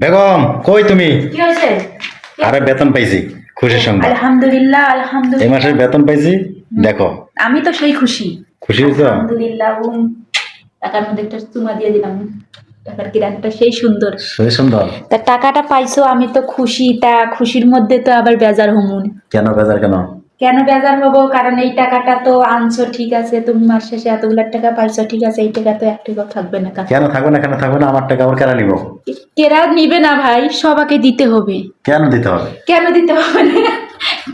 বেগম কই তুমি? কি হয়েছে? আরে বেতন পাইছি, খুশির সংবাদ। আলহামদুলিল্লাহ এই আলহামদুলিল্লাহ। মাসের বেতন পাইছি। দেখো আমি তো সেই খুশি। খুশি হয়েছ? আলহামদুলিল্লাহ। টাকার মধ্যে একটা চুমা দিয়ে দিলাম। টাকার কিরানটা সেই সুন্দর। সেই সুন্দর। তা টাকাটা পাইছো, আমি তো খুশি। তা খুশির মধ্যে তো আবার বেজার হমুন। কেন বেজার কেন? কেন বেজার হবো? কারণ এই টাকাটা তো আনছো, ঠিক আছে, তুমি মাস শেষে এতগুলো টাকা পাইছো, ঠিক আছে, এই টাকা তো এক টাকাও থাকবে না। কেন থাকবে না? কেন থাকবে না? আমার টাকা আবার কেন নিব? কেরা নিবে না ভাই, সবাইকে দিতে হবে। কেন দিতে হবে? কেন দিতে হবে না?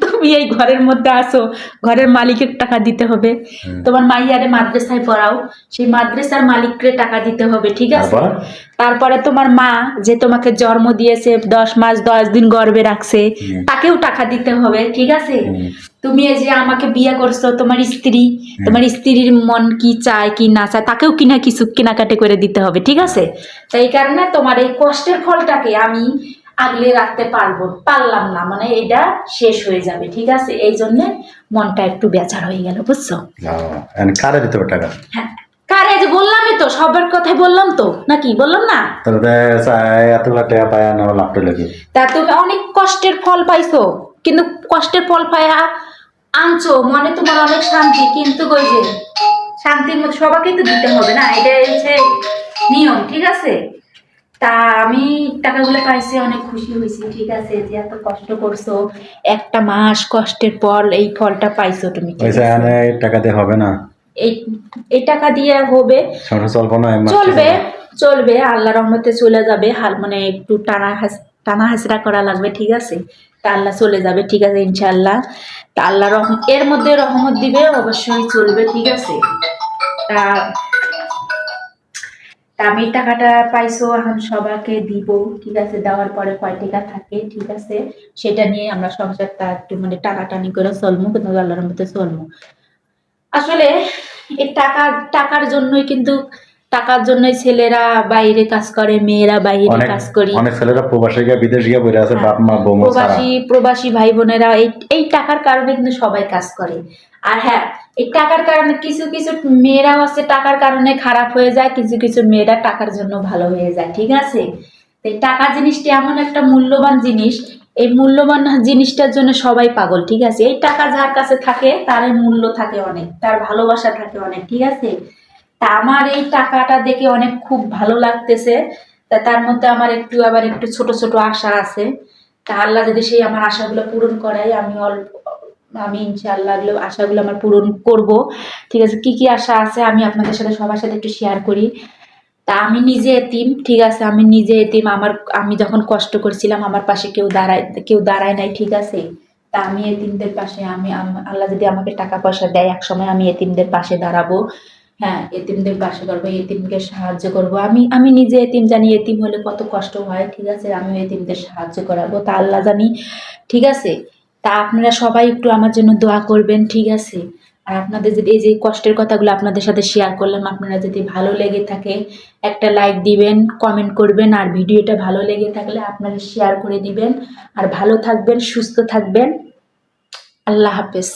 তুমি এই ঘরের মধ্যে আসো, ঘরের মালিকের টাকা দিতে হবে। তোমার মাইয়ারে মাদ্রাসায় পড়াও, সেই মাদ্রাসার মালিককে টাকা দিতে হবে, ঠিক আছে। তারপরে তোমার মা যে তোমাকে জন্ম দিয়েছে, 10 মাস 10 দিন গর্ভে রাখছে, তাকেও টাকা দিতে হবে, ঠিক আছে। তুমি এই যে আমাকে বিয়ে করছো, তোমার স্ত্রী, তোমার স্ত্রীর মন কি চায় কি না চায়, তাকেও কিছু কেনাকাটি করে দিতে হবে, ঠিক আছে। তাই কারণে তোমার এই কষ্টের ফলটাকে আমি আগলে রাখতে পারলাম না, মানে এটা শেষ হয়ে যাবে, ঠিক আছে। এই জন্য মনটা একটু বেচার হয়ে গেল, বুঝছো। কারে দিতে হবে টাকা? হ্যাঁ, কারে যে বললামই তো, সবার কথাই বললাম তো, নাকি বললাম না? তাহলে এতগুলা টাকা পায় না লাভটা লাগে। তা তুমি অনেক কষ্টের ফল পাইছো, কিন্তু কষ্টের ফল পাইয়া আনছো, মনে তোমার অনেক শান্তি, কিন্তু ওই যে শান্তির মধ্যে সবাইকে তো দিতে হবে না, এটা হচ্ছে নিয়ম, ঠিক আছে। তা আমি টাকাগুলো পাইছি, অনেক খুশি হয়েছি, ঠিক আছে, যে এত কষ্ট করছো, একটা মাস কষ্টের পর এই ফলটা পাইছো তুমি, ঠিক আছে। টাকা দিয়ে হবে না। এই এই টাকা দিয়ে হবে, চলবো না? চলবে, চলবে, আল্লাহ রহমতে চলে যাবে। মানে একটু টানা হাসরা করা লাগবে, ঠিক আছে। তা আল্লাহ চলে যাবে, ঠিক আছে, ইনশাআল্লাহ। তা আল্লাহ এর মধ্যে রহমত দিবে, অবশ্যই চলবে, ঠিক আছে। তা তা আমি টাকাটা পাইছো, এখন সবাইকে দিব, ঠিক আছে। দেওয়ার পরে কয় টাকা থাকে, ঠিক আছে, সেটা নিয়ে আমরা সংসারটা একটু মানে টানাটানি করে চলবো, কিন্তু আল্লাহর রহমতে চলবো। আসলে এই টাকার জন্যই কিন্তু, টাকার জন্যই ছেলেরা বাইরে কাজ করে, মেয়েরা বাইরে কাজ করি। অনেক ছেলেরা প্রবাসে গিয়ে বিদেশ গিয়ে বসে আছে, বাপ মা বউ প্রবাসী ভাই বোনেরা এই টাকার কারণে কিন্তু সবাই কাজ করে। আর হ্যাঁ, এই টাকার কারণে কিছু কিছু মেয়েরাও আছে, টাকার কারণে খারাপ হয়ে যায়, কিছু কিছু মেয়েরা টাকার জন্য ভালো হয়ে যায়, ঠিক আছে। এই টাকা জিনিসটি এমন একটা মূল্যবান জিনিস, এই মূল্যবান জিনিসটার জন্য সবাই পাগল, ঠিক আছে। এই টাকা যার কাছে থাকে তার মূল্য থাকে অনেক, তার ভালোবাসা থাকে অনেক, ঠিক আছে। তা আমার এই টাকাটা দেখে অনেক খুব ভালো লাগতেছে। তা তার মধ্যে আমার আবার একটু ছোট ছোট আশা আছে। তা আল্লাহ যদি সেই আমার আশাগুলো পূরণ করায়, আমি ইনশাআল্লাহ আশাগুলো আমার পূরণ করব, ঠিক আছে। কি কি আশা আছে আমি আপনাদের সাথে সবার সাথে একটু শেয়ার করি। তা আমি নিজে এতিম, ঠিক আছে, আমি নিজে এতিম। আমি যখন কষ্ট করছিলাম আমার পাশে কেউ দাঁড়ায় নাই, ঠিক আছে। তা আমি এতিমদের পাশে, আল্লাহ যদি আমাকে টাকা পয়সা দেয়, এক সময় আমি এতিমদের পাশে দাঁড়াবো। হ্যাঁ, এতিমদের পাশে করবো, এতিমকে সাহায্য করব। আমি নিজে এতিম, জানি এতিম হলে কত কষ্ট হয়, ঠিক আছে। আমি এতিমদের সাহায্য করাবো, তা আল্লাহ জানি, ঠিক আছে। তা আপনারা সবাই একটু আমার জন্য দোয়া করবেন, ঠিক আছে। আর আপনাদের যদি এই যে কষ্টের কথাগুলো আপনাদের সাথে শেয়ার করলাম, আপনারা যদি ভালো লেগে থাকে একটা লাইক দিবেন, কমেন্ট করবেন, আর ভিডিওটা ভালো লেগে থাকলে আপনারা শেয়ার করে দিবেন। আর ভালো থাকবেন, সুস্থ থাকবেন। আল্লাহ হাফেজ।